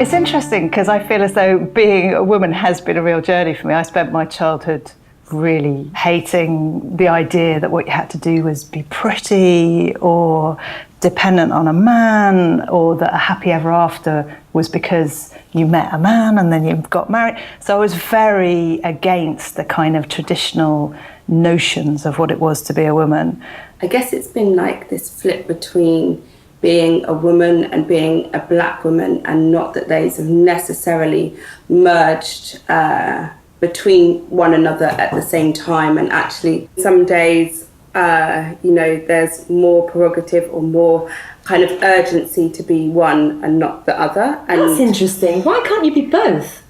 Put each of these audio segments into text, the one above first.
It's interesting because I feel as though being a woman has been a real journey for me. I spent my childhood really hating the idea that what you had to do was be pretty or dependent on a man, or that a happy ever after was because you met a man and then you got married. So I was very against the kind of traditional notions of what it was to be a woman. I guess it's been like this flip between being a woman and being a black woman, and not that those have necessarily merged between one another at the same time. And actually some days there's more prerogative or more kind of urgency to be one and not the other. And that's interesting. Why can't you be both?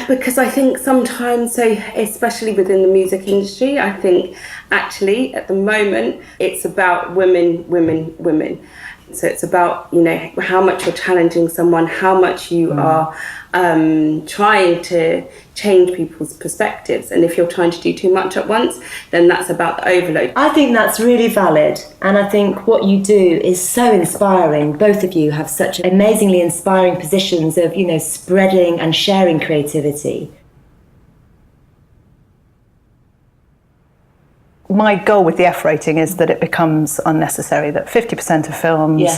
Because I think sometimes, so especially within the music industry, I think actually at the moment it's about women. So it's about, how much you're challenging someone, how much you are trying to change people's perspectives. And if you're trying to do too much at once, then that's about the overload. I think that's really valid. And I think what you do is so inspiring. Both of you have such amazingly inspiring positions of, spreading and sharing creativity. My goal with the F rating is that it becomes unnecessary, that 50% of films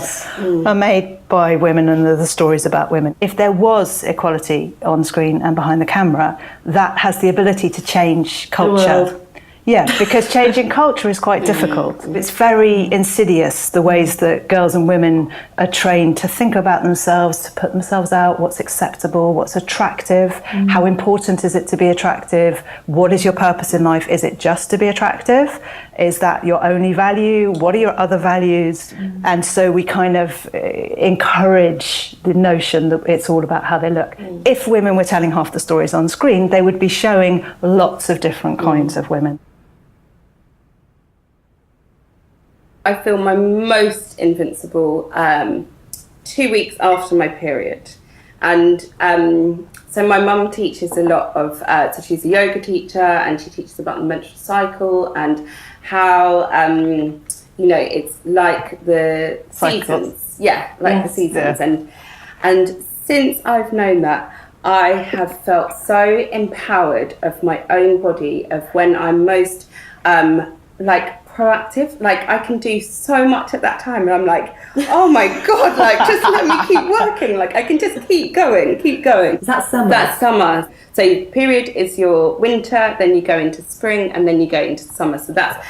are made by women and they're the stories about women. If there was equality on screen and behind the camera, that has the ability to change culture. Yeah, because changing culture is quite difficult. It's very insidious, the ways that girls and women are trained to think about themselves, to put themselves out, what's acceptable, what's attractive, how important is it to be attractive, what is your purpose in life, is it just to be attractive, is that your only value, what are your other values? And so we kind of encourage the notion that it's all about how they look. If women were telling half the stories on screen, they would be showing lots of different kinds of women. I feel my most invincible 2 weeks after my period. And so my mum teaches a lot of, so she's a yoga teacher, and she teaches about the menstrual cycle and how, it's like the seasons. Yeah, like the seasons. Yeah. And since I've known that, I have felt so empowered of my own body, of when I'm most proactive. Like, I can do so much at that time, and I'm like, oh my god, just let me keep working, I can just keep going. Is that summer? That's summer. So period is your winter, then you go into spring, and then you go into summer. So that's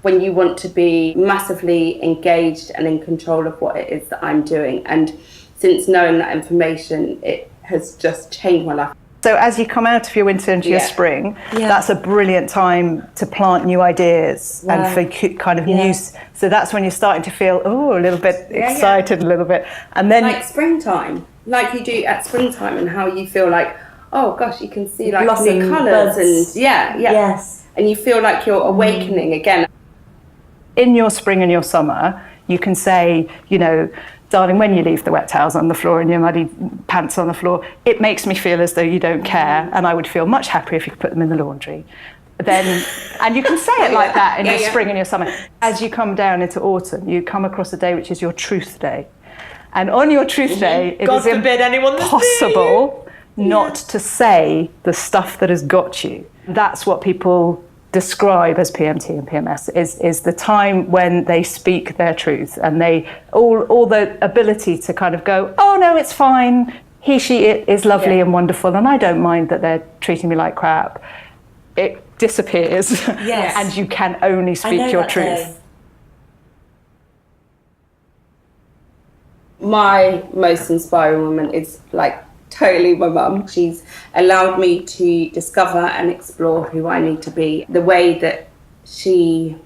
when you want to be massively engaged and in control of what it is that I'm doing. And since knowing that information, it has just changed my life. So as you come out of your winter into your spring, that's a brilliant time to plant new ideas and for kind of new. So that's when you're starting to feel, a little bit excited, a little bit. And then springtime, like you do at springtime, and how you feel oh gosh, you can see blossom, new colours and Yes. And you feel like you're awakening again. In your spring and your summer, you can say, darling, when you leave the wet towels on the floor and your muddy pants on the floor, it makes me feel as though you don't care, and I would feel much happier if you could put them in the laundry. And you can say it like that in your spring and your summer. As you come down into autumn, you come across a day which is your truth day. And on your truth day, it is impossible not to say the stuff that has got you. That's what people describe as PMT and PMS, is the time when they speak their truth, and they all the ability to kind of go, oh no, it's fine, he, she, it is lovely and wonderful, and I don't mind that they're treating me like crap. It disappears. Yes. And you can only speak your truth. My most inspiring woman is totally my mum. She's allowed me to discover and explore who I need to be. The way that she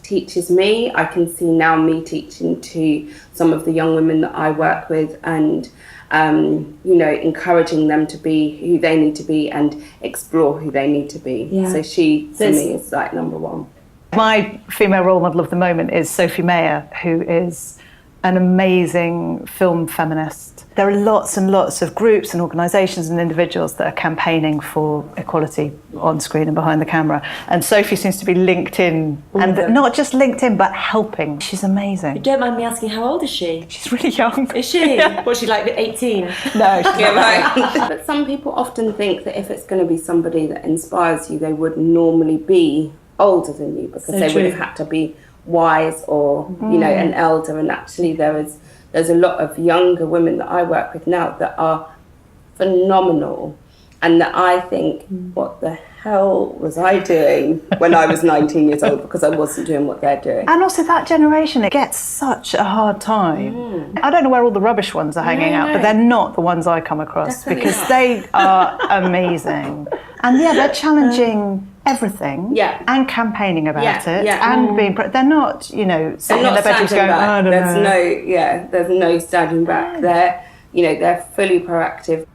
teaches me, I can see now me teaching to some of the young women that I work with, and encouraging them to be who they need to be and explore who they need to be. So she, to me, is number one. My female role model of the moment is Sophie Mayer, who is an amazing film feminist. There are lots and lots of groups and organisations and individuals that are campaigning for equality on screen and behind the camera. And Sophie seems to be linked in, and not just linked in, but helping. She's amazing. Don't mind me asking, how old is she? She's really young. Is she? Yeah. Was she like 18? No, she's Yeah, right. But some people often think that if it's going to be somebody that inspires you, they would normally be older than you, because they would have had to be wise or an elder. And actually there's a lot of younger women that I work with now that are phenomenal, and that I think, what the hell was I doing when I was 19 years old, because I wasn't doing what they're doing. And also that generation, it gets such a hard time. I don't know where all the rubbish ones are hanging out, but they're not the ones I come across. Definitely because not. they are amazing. And they're challenging everything and campaigning about it and being, they're not, sitting in their bedrooms going, I don't know. There's no standing back. They're fully proactive.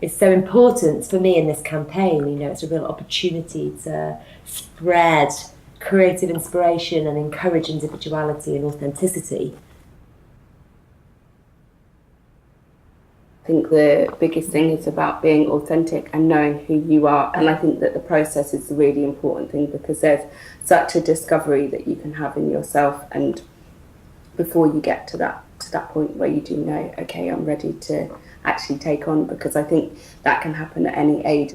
It's so important for me in this campaign, it's a real opportunity to spread creative inspiration and encourage individuality and authenticity. I think the biggest thing is about being authentic and knowing who you are, and I think that the process is the really important thing, because there's such a discovery that you can have in yourself, and before you get to that point where you do know, okay, I'm ready to actually take on, because I think that can happen at any age.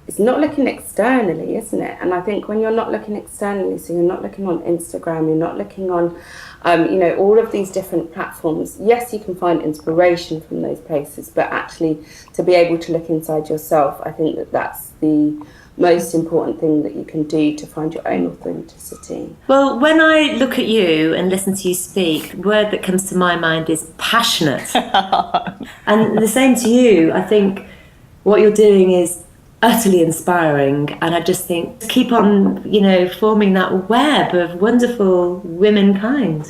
It's not looking externally, isn't it? And I think when you're not looking externally, so you're not looking on Instagram, you're not looking on all of these different platforms. Yes, you can find inspiration from those places, but actually to be able to look inside yourself, I think that that's the most important thing that you can do to find your own authenticity. Well, when I look at you and listen to you speak, the word that comes to my mind is passionate. And the same to you. I think what you're doing is utterly inspiring, and I just think keep on, forming that web of wonderful womankind.